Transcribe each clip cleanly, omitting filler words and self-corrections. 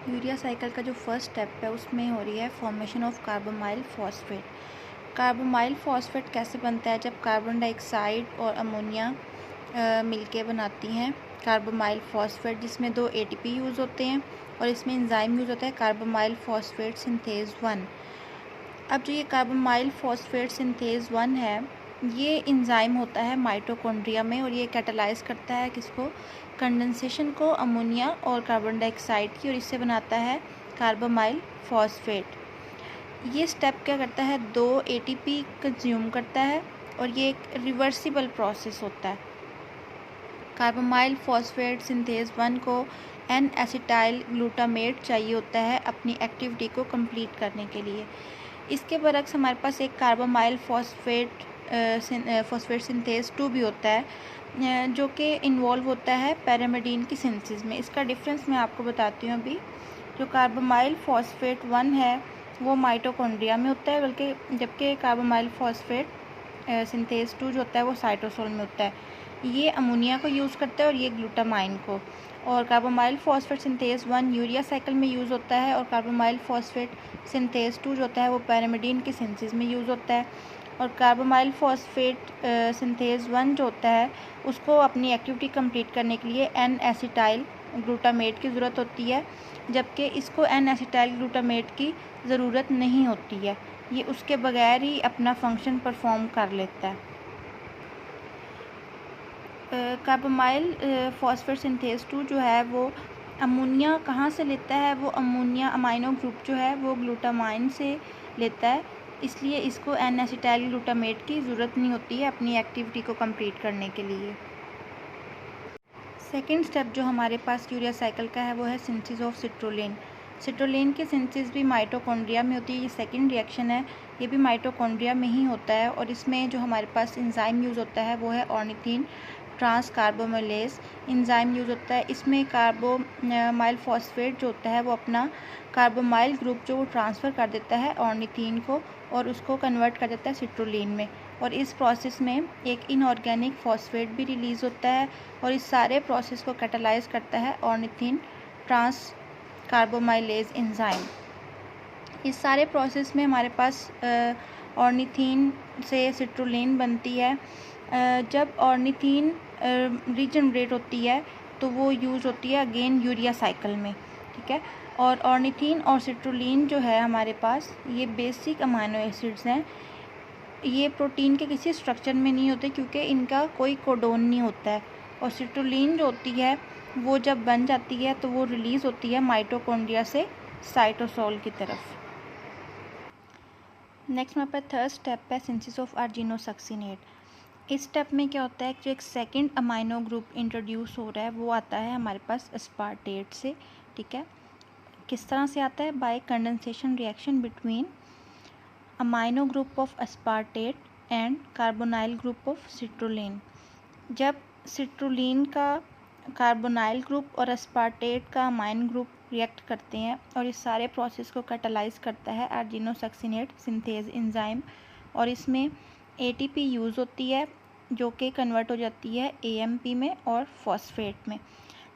Urea cycle का जो first step है उसमें हो रही है formation of carbamoyl phosphate. Carbamoyl phosphate कैसे बनता है? जब कार्बन डाइऑक्साइड और अमोनिया मिलके बनाती हैं कार्बोमाइल फॉस्फेट, जिसमें 2 ATP यूज़ होते हैं और इसमें एंजाइम यूज़ होता है कार्बोमाइल फॉस्फेट सिंथेज 1। अब जो ये कार्बोमाइल फॉस्फेट सिंथेज 1 है, ये एंजाइम होता है माइटोकॉन्ड्रिया में और ये कैटालाइज करता है किसको? कंडेंसेशन को, अमोनिया और कार्बन डाइऑक्साइड की, और इससे बनाता है कार्बोमाइल फॉस्फेट। ये स्टेप क्या करता है? 2 ATP कंज्यूम करता है और ये एक रिवर्सिबल प्रोसेस होता है। कार्बोमाइल फॉस्फेट सिंथेज 1 को एन एसिटाइल ग्लूटामेट चाहिए होता है अपनी एक्टिविटी को कंप्लीट करने के लिए। इसके बरक्स हमारे पास एक कार्बोमाइल फॉस्फेट सिंथेज 2 भी होता है जो कि इन्वॉल्व होता है पैरामिडीन की सिंथेसिस में। इसका डिफरेंस मैं आपको बताती हूँ अभी। जो कार्बोमाइल फॉस्फेट 1 है वो माइटोकॉन्ड्रिया में होता है, बल्कि जबकि कार्बोमाइल फॉस्फेट सिंथेज 2 जो होता है वो साइटोसोल में होता है। ये अमोनिया को यूज़ करता है और ये ग्लूटामाइन को। और carbamoyl phosphate synthase 1 urea cycle में यूज़ होता है और कार्बोमाइल फॉस्फेट सिंथेज 2 जो होता है वो पैरामिडीन की सिंथेसिस में यूज़ होता है। और कार्बोमाइल फॉस्फेट सिंथेज 1 जो होता है उसको अपनी एक्टिविटी कंप्लीट करने के लिए एन एसिटाइल ग्लूटामेट की ज़रूरत होती है, जबकि इसको एन एसिटाइल ग्लूटामेट की ज़रूरत नहीं होती है। ये उसके बगैर ही अपना फंक्शन परफॉर्म कर लेता है। कार्बोमाइल फॉस्फेट सिंथेज 2 जो है वो अमोनिया कहाँ से लेता है? वो अमोनिया अमाइनो ग्रुप जो है वो ग्लूटामाइन से लेता है, इसलिए इसको एन एसिटाइल ग्लूटामेट की ज़रूरत नहीं होती है अपनी एक्टिविटी को कंप्लीट करने के लिए। सेकेंड स्टेप जो हमारे पास यूरिया साइकिल का है वो है सिंथेसिस ऑफ सिट्रोलिन। सिट्रोलिन की सिंथेसिस भी माइटोकॉन्ड्रिया में होती है। ये सेकेंड रिएक्शन है, ये भी माइटोकॉन्ड्रिया में ही होता है और इसमें जो हमारे पास एंजाइम यूज़ होता है वो है ऑर्निथीन ट्रांसकार्बोमाइलेज एंजाइम यूज़ होता है। इसमें कार्बोमाइल फॉस्फेट जो होता है वो अपना कार्बोमाइल ग्रुप जो वो ट्रांसफ़र कर देता है ऑर्निथीन को और उसको कन्वर्ट कर देता है सिट्रोलिन में, और इस प्रोसेस में एक इनऑर्गेनिक फॉस्फेट भी रिलीज़ होता है और इस सारे प्रोसेस को कैटालाइज करता है ऑर्निथीन ट्रांसकार्बोमाइलेज एंजाइम। इस सारे प्रोसेस में हमारे पास ऑर्निथीन से सिट्रोलिन बनती है। जब ऑर्निथीन रीजनरेट होती है तो वो यूज़ होती है अगेन यूरिया साइकिल में, ठीक है। और ऑर्निथीन और सिट्रोलिन जो है हमारे पास ये बेसिक अमाइनो एसिड्स हैं। ये प्रोटीन के किसी स्ट्रक्चर में नहीं होते क्योंकि इनका कोई कोडोन नहीं होता है। और सिट्रोलिन जो होती है वो जब बन जाती है तो वो रिलीज़ होती है माइटोकॉन्ड्रिया से साइटोसोल की तरफ। नेक्स्ट हमारे पास थर्ड स्टेप है सिंथेसिस ऑफ आर्जिनोसक्सिनेट। इस स्टेप में क्या होता है कि जो एक सेकंड अमाइनो ग्रुप इंट्रोड्यूस हो रहा है वो आता है हमारे पास एस्पार्टेट से, ठीक है। किस तरह से आता है? Bye condensation reaction between amino group of aspartate and carbonyl group of citrulline. जब सिट्रोलिन का कार्बोनाइल ग्रुप और एस्पार्टेट का अमाइन ग्रुप रिएक्ट करते हैं और इस सारे प्रोसेस को कैटालाइज करता है आर्जिनोसक्सिनेट सिंथेज एंजाइम, और इसमें ATP यूज़ होती है जो कि कन्वर्ट हो जाती है AMP में और फॉस्फेट में।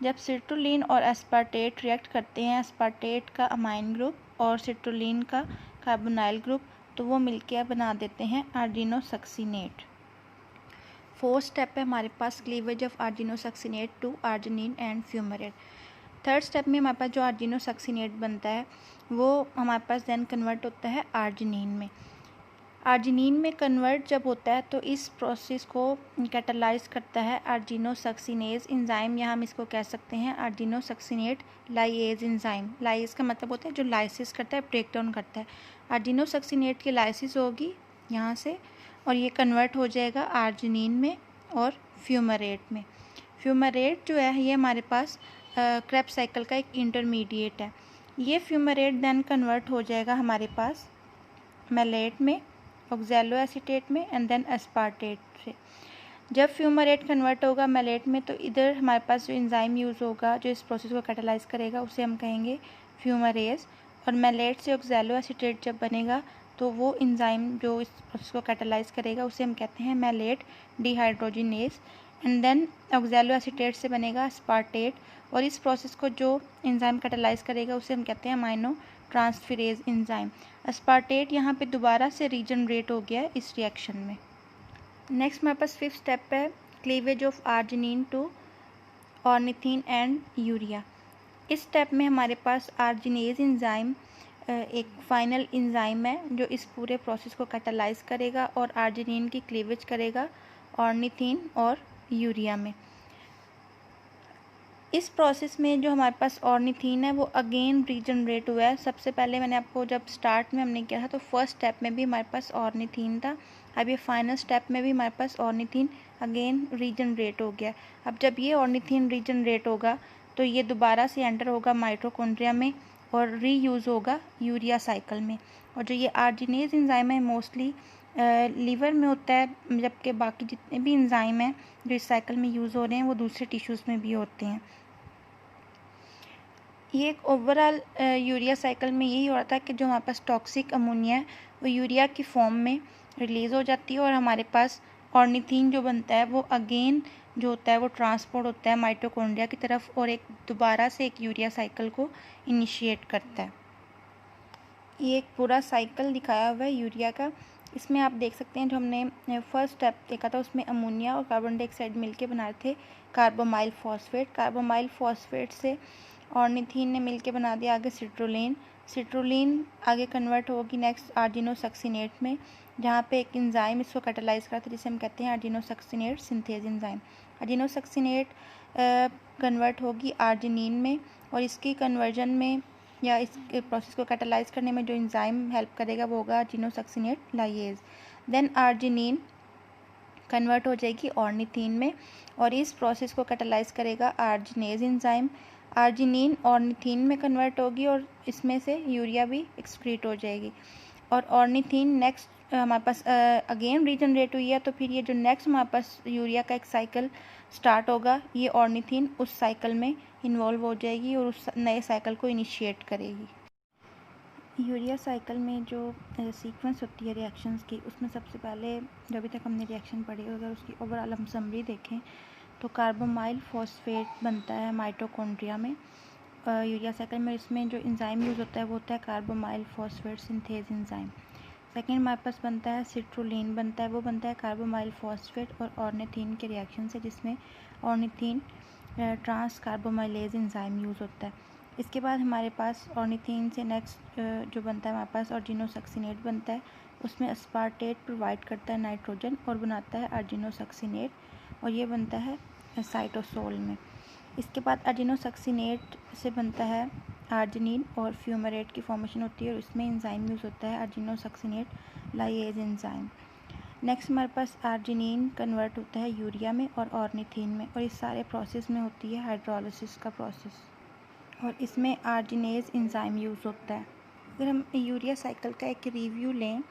जब सिट्रोलिन और एस्पार्टेट रिएक्ट करते हैं, एस्पार्टेट का अमाइन ग्रुप और सिट्रोलिन का कार्बोनाइल ग्रुप, तो वो मिलकर बना देते हैं आर्जिनोसक्सिनेट। फोर्थ स्टेप है हमारे पास cleavage of argininosuccinate to arginine and fumarate. Third step में हमारे पास जो आर्जिनोसक्सिनेट बनता है वो हमारे पास देन कन्वर्ट होता है आर्जिनिन में। आर्जिनिन में कन्वर्ट जब होता है तो इस प्रोसेस को कैटालाइज करता है आर्जिनोसक्सिनेज एंजाइम, या हम इसको कह सकते हैं आर्जिनोसक्सिनेट लाइएज एंजाइम। लाइएज का मतलब होता है जो लाइसिस करता है, ब्रेक डाउन करता है। आर्जिनोसक्सिनेट की लाइसिस होगी यहाँ से और ये कन्वर्ट हो जाएगा आर्जिनिन में और फ्यूमेरेट में। फ्यूमेरेट जो है ये हमारे पास क्रेब्स साइकिल का एक इंटरमीडिएट है। ये फ्यूमेरेट देन कन्वर्ट हो जाएगा हमारे पास मैलेट में, ऑक्सैलो एसीटेट में एंड देन एस्पार्टेट से। जब फ्यूमेरेट कन्वर्ट होगा मैलेट में तो इधर हमारे पास जो एंजाइम यूज़ होगा जो इस प्रोसेस को कैटालाइज करेगा उसे हम कहेंगे फ्यूमेरेज, और मैलेट से ऑक्सैलो एसीटेट जब बनेगा तो वो एंजाइम जो इस प्रोसेस को कैटालाइज करेगा उसे हम कहते हैं malate dehydrogenase, and then oxaloacetate से बनेगा एस्पार्टेट और इस प्रोसेस को जो एंजाइम कैटालाइज करेगा उसे हम कहते हैं अमाइनो ट्रांसफेरेज एंजाइम। अस्पार्टेट यहाँ पे दोबारा से रीजनरेट हो गया है इस रिएक्शन में। नेक्स्ट हमारे पास 5th स्टेप है cleavage of arginine to ornithine and urea. इस स्टेप में हमारे पास आर्जिनेज एंजाइम एक फाइनल एंजाइम है जो इस पूरे प्रोसेस को कैटालाइज करेगा और आर्जिनिन की क्लीवेज करेगा ऑर्निथीन और यूरिया में। इस प्रोसेस में जो हमारे पास ऑर्निथीन है वो अगेन रीजनरेट हुआ है। सबसे पहले मैंने आपको जब स्टार्ट में हमने किया था तो फर्स्ट स्टेप में भी हमारे पास ऑर्निथीन था, अब ये फाइनल स्टेप में भी हमारे पास ऑर्निथीन अगेन रीजनरेट हो गया। अब जब ये ऑर्निथीन रीजनरेट होगा तो ये दोबारा से एंटर होगा माइटोकॉन्ड्रिया में और रीयूज़ होगा यूरिया साइकिल में। और जो ये आर्जिनेज एंजाइम है मोस्टली लीवर में होता है, जबकि बाकी जितने भी एंजाइम हैं जो इस साइकिल में यूज़ हो रहे हैं वो दूसरे टिश्यूज़ में भी होते हैं। ये एक ओवरऑल यूरिया साइकिल में यही हो रहा था कि जो हमारे पास टॉक्सिक अमोनिया है वो यूरिया की फॉर्म में रिलीज़ हो जाती है और हमारे पास ऑर्निथीन जो बनता है वो अगेन जो होता है वो ट्रांसपोर्ट होता है माइटोकॉन्ड्रिया की तरफ और एक दोबारा से एक यूरिया साइकिल को इनिशिएट करता है। ये एक पूरा साइकिल दिखाया हुआ है यूरिया का। इसमें आप देख सकते हैं जो हमने फर्स्ट स्टेप देखा था उसमें अमोनिया और कार्बन डाइऑक्साइड मिलके बनाए थे कार्बोमाइल फॉस्फेट। कार्बोमाइल फॉस्फेट से ऑर्निथीन ने मिलके बना दिया आगे सिट्रोलिन। सिट्रोलिन आगे कन्वर्ट होगी नेक्स्ट आर्जिनोसक्सिनेट में, जहाँ पे एक एंजाइम इसको कैटालाइज करता है जिसे हम कहते हैं आर्जिनोसक्सिनेट सिंथेज एंजाइम। आर्जिनोसक्सिनेट कन्वर्ट होगी आर्जिनिन में और इसकी कन्वर्जन में या इस प्रोसेस को कैटालाइज करने में जो एंजाइम हेल्प करेगा वो होगा आर्जिनोसक्सिनेट लाइएज। देन आर्जिनिन कन्वर्ट हो जाएगी ऑर्निथीन में और इस प्रोसेस को कैटालाइज करेगा आर्जिनेज एंजाइम। आर्जिनिन ऑर्निथीन में कन्वर्ट होगी और इसमें से यूरिया भी एक्सक्रीट हो जाएगी और ऑर्निथीन नेक्स्ट हमारे पास अगेन रीजनरेट हुई है तो फिर ये जो नेक्स्ट हमारे पास यूरिया का एक साइकिल स्टार्ट होगा ये ऑर्निथीन उस साइकिल में इन्वॉल्व हो जाएगी और उस नए साइकिल को इनिशिएट करेगी। यूरिया साइकिल में जो सीक्वेंस होती है रिएक्शंस की उसमें सबसे पहले जो अभी तक हमने रिएक्शन पढ़ी अगर उसकी ओवरऑल हम समरी देखें तो कार्बोमाइल फॉस्फेट बनता है माइटोकॉन्ड्रिया में यूरिया साइकिल में। इसमें जो एंजाइम यूज़ होता है वो होता है carbamoyl phosphate synthase enzyme. Second हमारे पास बनता है सिट्रोलिन बनता है, वो बनता है कार्बोमाइल फॉस्फेट और ऑर्निथीन के रिएक्शन से जिसमें ऑर्निथीन ट्रांस कार्बोमाइलेज एंजाइम यूज़ होता है। इसके बाद हमारे पास ऑर्निथीन से नेक्स्ट जो बनता है हमारे पास आर्जिनोसक्सिनेट बनता है, उसमें अस्पार्टेट प्रोवाइड करता है नाइट्रोजन और बनाता है आर्जिनोसक्सिनेट और ये बनता है साइटोसोल में। इसके बाद आर्जिनोसक्सिनेट से बनता है आर्जिनिन और फ्यूमरेट की फॉर्मेशन होती है और इसमें एंजाइम यूज़ होता है आर्जिनोसक्सिनेट लाइएज एंजाइम। नेक्स्ट हमारे पास आर्जिनिन कन्वर्ट होता है यूरिया में और ऑर्निथीन में और इस सारे प्रोसेस में होती है हाइड्रोलिसिस का प्रोसेस और इसमें आर्जिनेज एंजाइम यूज़ होता है। अगर हम यूरिया साइकिल का एक रिव्यू लें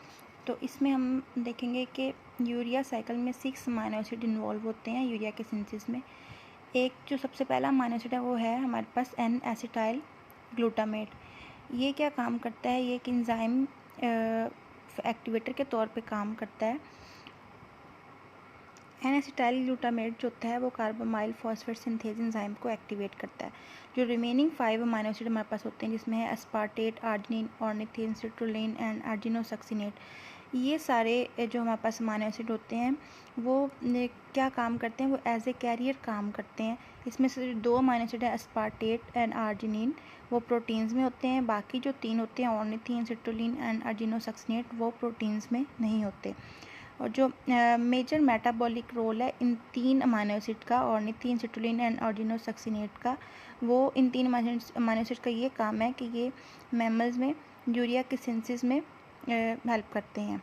तो इसमें हम देखेंगे कि यूरिया साइकिल में 6 अमाइनो एसिड इन्वॉल्व होते हैं यूरिया के सिंथेसिस में। एक जो सबसे पहला अमाइनो एसिड है वो है हमारे पास एन एसिटाइल ग्लूटामेट। ये क्या काम करता है, ये एक एंजाइम एक्टिवेटर के तौर पे काम करता है। एन एसिटाइल ग्लूटामेट जो होता है वो कार्बोमाइल फॉस्फेट सिंथेज एंजाइम को एक्टिवेट करता है। जो रिमेनिंग 5 अमाइनो एसिड हमारे पास होते हैं जिसमें है अस्पार्टेट, आर्जिनिन, ऑर्निथीन, सिट्रोलिन एंड आर्जिनोसक्सिनेट, ये सारे जो हमारे पास अमाइनो एसिड होते हैं वो क्या काम करते हैं, वो एज ए कैरियर काम करते हैं। इसमें से 2 अमाइनो एसिड है अस्पार्टेट एंड आर्जिनिन, वो प्रोटीन्स में होते हैं। बाकी जो 3 होते हैं ऑर्निथीन, सिट्रोलिन एंड आर्जिनोसक्सिनेट वो प्रोटीन्स में नहीं होते। और जो मेजर मेटाबॉलिक रोल है इन 3 अमाइनो एसिड का, ऑर्निथीन, सिट्रोलिन एंड आर्जिनोसक्सिनेट का, वो इन 3 अमाइनो एसिड का ये काम है कि ये मैमल्स में यूरिया के सिंथेसिस में हेल्प करते हैं।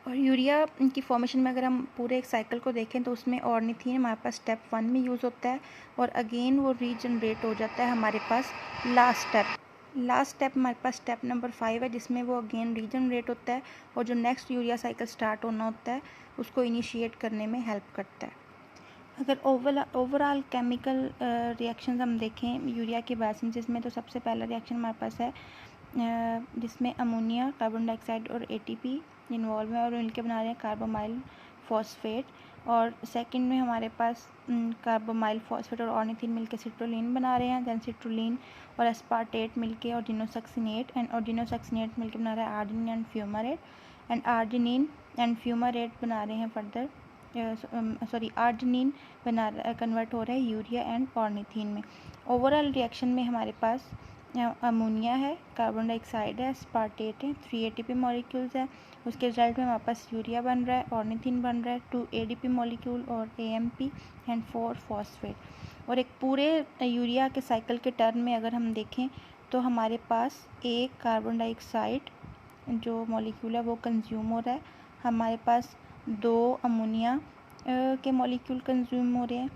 और यूरिया की फॉर्मेशन में अगर हम पूरे एक साइकिल को देखें तो उसमें ऑर्निथीन हमारे पास स्टेप 1 में यूज़ होता है और अगेन वो रीजनरेट हो जाता है हमारे पास लास्ट स्टेप हमारे पास स्टेप नंबर 5 है जिसमें वो अगेन रीजनरेट होता है और जो नेक्स्ट यूरिया साइकिल स्टार्ट होना होता है उसको इनिशिएट करने में हेल्प करता है। अगर ओवरऑल केमिकल रिएक्शंस हम देखें यूरिया के बायोसिंथेसिस में तो सबसे पहला रिएक्शन हमारे पास है जिसमें अमोनिया, कार्बन डाइऑक्साइड और एटीपी इन्वॉल्व है और मिलकर बना रहे हैं कार्बोमाइल फॉस्फेट और सेकंड में हमारे पास कार्बोमाइल फॉस्फेट और ऑर्निथिन मिलकर सिट्रोलिन बना रहे हैं। दैन सिट्रोलिन और एस्पार्टेट मिलके ऑर्जिनोसक्सिनेट एंड ऑर्जिनोसक्सिनेट मिलके बना रहा है arginine and fumarate and arginine and fumarate बना रहे हैं फर्दर आर्जिनिन बना कन्वर्ट हो रहा है यूरिया एंड ऑर्निथिन में। ओवरऑल रिएक्शन में हमारे पास अमोनिया है, कार्बन डाइऑक्साइड है, एस्पार्टेट है, 3 ATP मॉलिक्यूल्स है। उसके रिजल्ट में हमारे पास यूरिया बन रहा है, ऑर्निथिन बन रहा है, 2 ADP मॉलिक्यूल और AMP एंड 4 फॉस्फेट। और एक पूरे यूरिया के साइकिल के टर्म में अगर हम देखें तो हमारे पास एक कार्बन डाइऑक्साइड जो मॉलिक्यूल है वो कंज्यूम हो रहा है, हमारे पास 2 अमोनिया के मॉलिक्यूल कंज्यूम हो रहे हैं।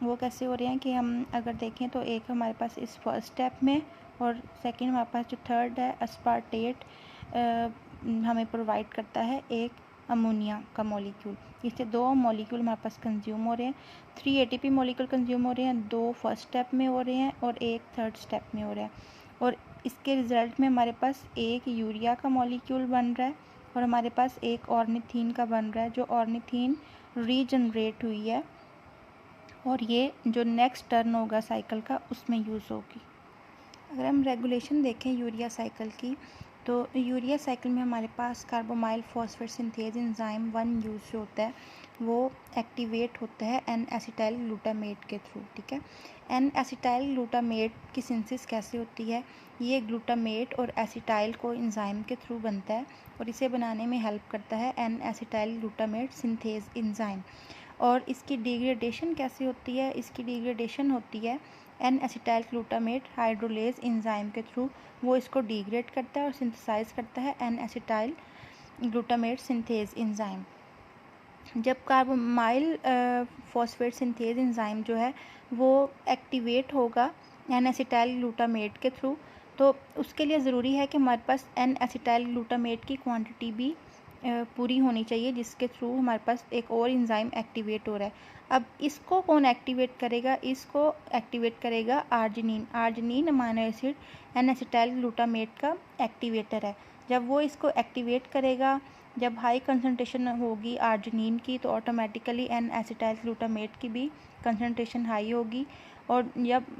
वो कैसे हो रहे हैं कि हम अगर देखें तो एक हमारे पास इस फर्स्ट स्टेप में और सेकंड हमारे पास जो थर्ड है एस्पार्टेट हमें प्रोवाइड करता है एक अमोनिया का मॉलिक्यूल। इससे 2 मॉलिक्यूल हमारे पास कंज्यूम हो रहे हैं, 3 ATP मॉलिक्यूल कंज्यूम हो रहे हैं, 2 फर्स्ट स्टेप में हो रहे हैं और एक थर्ड स्टेप में हो रहा है। और इसके रिज़ल्ट में हमारे पास एक यूरिया का मॉलिक्यूल बन रहा है और हमारे पास एक ऑर्निथिन का बन रहा है, जो ऑर्निथिन रीजनरेट हुई है और ये जो नेक्स्ट टर्न होगा साइकिल का उसमें यूज़ होगी। अगर हम रेगुलेशन देखें यूरिया साइकिल की तो यूरिया साइकिल में हमारे पास carbamoyl phosphate synthase enzyme 1 use जो होता है वो एक्टिवेट होता है एन एसिटाइल ग्लूटामेट के थ्रू। ठीक है, एन एसिटाइल ग्लूटामेट की सिंथेसिस कैसे होती है? ये ग्लूटामेट और एसिटाइल को एंजाइम के थ्रू बनता है और इसे बनाने में हेल्प करता है N acetyl glutamate synthase enzyme. और इसकी डिग्रेडेशन कैसे होती है? इसकी डिग्रेडेशन होती है N acetyl glutamate hydrolase enzyme के थ्रू, वो इसको डिग्रेड करता है और सिंथेसाइज करता है N acetyl glutamate synthase enzyme. जब कार्बोमाइल फॉस्फेट सिंथेज एंजाइम जो है वो एक्टिवेट होगा एन एसिटाइल ग्लूटामेट के थ्रू, तो उसके लिए ज़रूरी है कि हमारे पास एन एसिटाइल ग्लूटामेट की क्वांटिटी भी पूरी होनी चाहिए, जिसके थ्रू हमारे पास एक और एंजाइम एक्टिवेट हो रहा है। अब इसको कौन एक्टिवेट करेगा? इसको एक्टिवेट करेगा arginine. Arginine amino acid N acetyl glutamate का एक्टिवेटर है। जब वो इसको एक्टिवेट करेगा, जब हाई कंसनट्रेशन होगी आर्जिनिन की, तो ऑटोमेटिकली एन एसिटाइल ग्लूटामेट की भी कंसनट्रेशन हाई होगी। और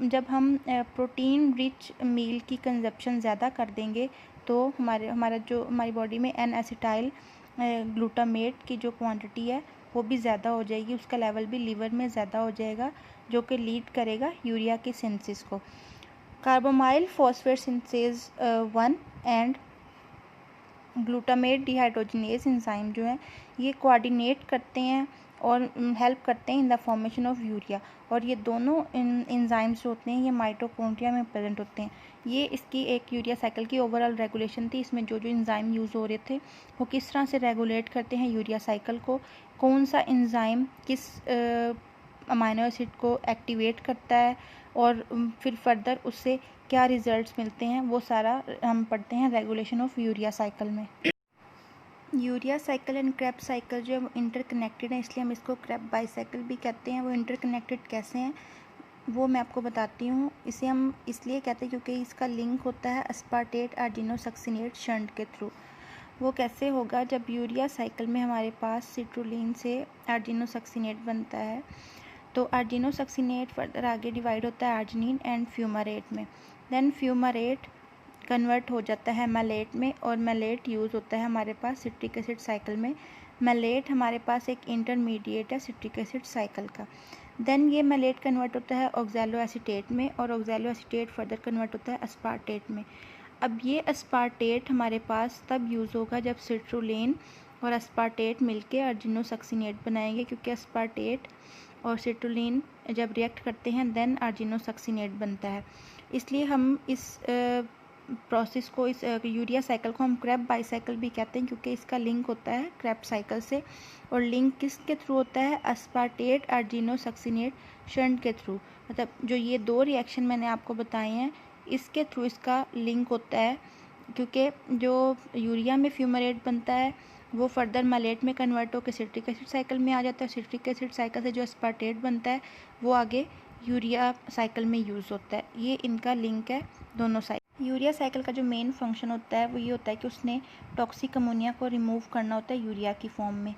जब हम प्रोटीन रिच मील की कंजप्शन ज़्यादा कर देंगे तो हमारी बॉडी में एन एसिटाइल ग्लूटामेट की जो क्वांटिटी है वो भी ज़्यादा हो जाएगी, उसका लेवल भी लीवर में ज़्यादा हो जाएगा, जो कि लीड करेगा यूरिया की सिंथेसिस को। Carbamoyl phosphate synthase 1 and glutamate dehydrogenase enzyme जो है ये कोऑर्डिनेट करते हैं और हेल्प करते हैं in the formation of urea. और ये दोनों एंजाइम्स जो होते हैं ये माइटोकॉन्ड्रिया में प्रेजेंट होते हैं। ये इसकी एक यूरिया साइकिल की ओवरऑल रेगुलेशन थी। इसमें जो जो एंजाइम यूज़ हो रहे थे वो किस तरह से रेगुलेट करते हैं यूरिया साइकिल को, कौन सा एंजाइम किस अमाइनो एसिड को एक्टिवेट करता है और फिर फर्दर उससे क्या रिजल्ट्स मिलते हैं, वो सारा हम पढ़ते हैं रेगुलेशन ऑफ यूरिया साइकिल में। Urea cycle and Krebs cycle जो है वो इंटरकनेक्टेड है, इसलिए हम इसको क्रेब बाईसाइकिल भी कहते हैं। वो इंटरकनेक्टेड कैसे हैं वो मैं आपको बताती हूँ। इसे हम इसलिए कहते हैं क्योंकि इसका लिंक होता है एस्पार्टेट आर्जिनोसक्सिनेट शंट के थ्रू। वो कैसे होगा? जब यूरिया साइकिल में हमारे पास सिट्रोलिन से आर्जिनोसक्सिनेट बनता है तो आर्जिनोसक्सिनेट फर्दर आगे डिवाइड होता है आर्जिनिन एंड फ्यूमारेट में। देन फ्यूमारेट कन्वर्ट हो जाता है मैलेट में और मैलेट यूज़ होता है हमारे पास सिट्रिक एसिड साइकिल में। मैलेट हमारे पास एक इंटरमीडिएट है सिट्रिक एसिड साइकिल का। देन ये मैलेट कन्वर्ट होता है ऑक्सैलो एसीटेट में और ऑक्सैलो एसीटेट फर्दर कन्वर्ट होता है एस्पार्टेट में। अब ये एस्पार्टेट हमारे पास तब यूज़ होगा जब सिट्रोलिन और एस्पार्टेट मिलके आर्जिनोसक्सिनेट बनाएंगे, क्योंकि एस्पार्टेट और सिट्रोलिन जब रिएक्ट करते हैं देन आर्जिनोसक्सिनेट बनता है। इसलिए हम इस प्रोसेस को, इस यूरिया साइकिल को हम क्रेब बाईसाइकिल भी कहते हैं, क्योंकि इसका लिंक होता है क्रेब साइकिल से। और लिंक किसके थ्रू होता है? एस्पार्टेट आर्जिनोसक्सिनेट शंट के थ्रू। मतलब जो ये 2 रिएक्शन मैंने आपको बताए हैं इसके थ्रू इसका लिंक होता है, क्योंकि जो यूरिया में फ्यूमारेट बनता है वो फर्दर मैलेट में कन्वर्ट होकर सिट्रिक एसिड साइकिल में आ जाता है। सिट्रिक एसिड साइकिल से जो एस्पार्टेट बनता है वो आगे यूरिया साइकिल में यूज़ होता है। ये इनका लिंक है दोनों साइड। यूरिया साइकिल का जो मेन फंक्शन होता है वो ये होता है कि उसने टॉक्सिक अमोनिया को रिमूव करना होता है यूरिया की फॉर्म में।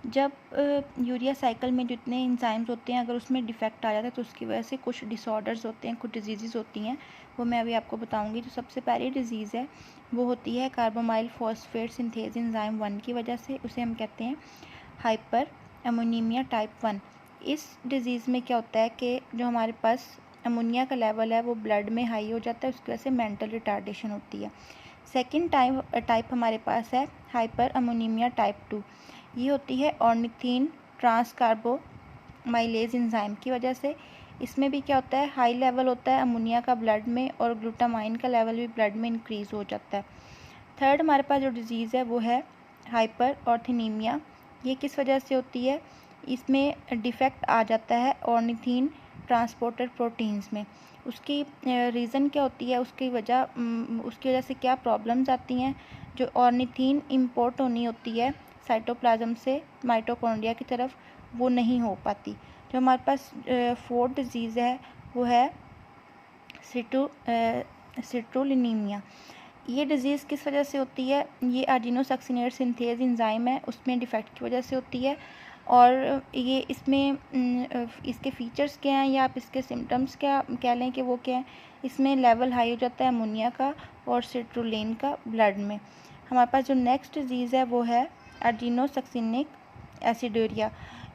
जब यूरिया साइकिल में जितने एंजाइम्स होते हैं अगर उसमें डिफेक्ट आ जाता है तो उसकी वजह से कुछ डिसऑर्डर्स होते हैं, कुछ डिजीज़ होती हैं, वो मैं अभी आपको बताऊंगी। जो सबसे पहली डिजीज़ है वो होती है कार्बोमाइल फॉस्फेट सिंथेज एंजाइम 1 की वजह से, उसे हम कहते हैं हाइपर अमोनीमिया टाइप 1। इस डिज़ीज़ में क्या होता है कि जो हमारे पास अमोनिया का लेवल है वो ब्लड में हाई हो जाता है, उसकी वजह से मेंटल रिटार्डेशन होती है। सेकंड टाइप हमारे पास है हाइपर अमोनीमिया टाइप 2। ये होती है ऑर्निथिन ट्रांसकार्बोमाइलेज एंजाइम की वजह से। इसमें भी क्या होता है, हाई लेवल होता है अमोनिया का ब्लड में और ग्लूटामाइन का लेवल भी ब्लड में इंक्रीज़ हो जाता है। थर्ड हमारे पास जो डिज़ीज़ है वो है हाइपर ऑर्थिनीमिया। ये किस वजह से होती है, इसमें डिफेक्ट आ जाता है ऑर्निथिन ट्रांसपोर्टर प्रोटीन्स में। उसकी रीज़न क्या होती है, उसकी वजह से क्या प्रॉब्लम्स आती हैं। जो ऑर्निथिन इंपोर्ट होनी होती है साइटोप्लाज्म से माइटोकॉन्ड्रिया की तरफ, वो नहीं हो पाती। जो हमारे पास फोर्थ डिजीज़ है वो है सिट्रुलिनीमिया। ये डिज़ीज़ किस वजह से होती है, ये आर्जिनोसक्सिनेट सिंथेज एंजाइम है उसमें डिफेक्ट की वजह से होती है। और ये इसमें इसके फीचर्स क्या हैं या आप इसके सिम्टम्स क्या कह लें कि वो क्या है, इसमें लेवल हाई हो जाता है अमोनिया का और सिट्रुलिन का ब्लड में। हमारे पास जो नेक्स्ट डिज़ीज़ है वो है आर्जिनोसक्सिनिक एसिडोरिया।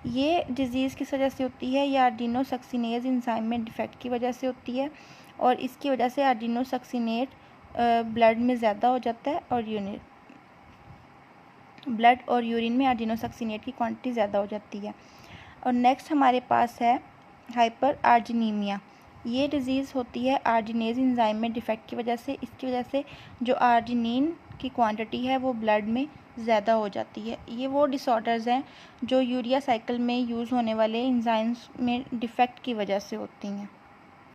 ये डिज़ीज़ किस वजह से होती है, ये आर्जिनोसक्सिनेज एंजाइम में डिफेक्ट की वजह से होती है और इसकी वजह से आर्जिनोसक्सिनेट ब्लड में ज़्यादा हो जाता है और यूरिन में आर्जिनोसक्सिनेट की क्वांटिटी ज़्यादा हो जाती है। और नेक्स्ट हमारे पास है हाइपर आर्जिनीमिया। ये डिज़ीज़ होती है आर्जिनेज एंजाइम में डिफेक्ट की वजह से। इसकी वजह से जो आर्जिनिन की क्वांटिटी है वो ब्लड में ज़्यादा हो जाती है। ये वो डिसऑर्डर्स हैं जो यूरिया साइकिल में यूज़ होने वाले एंजाइम्स में डिफेक्ट की वजह से होती हैं।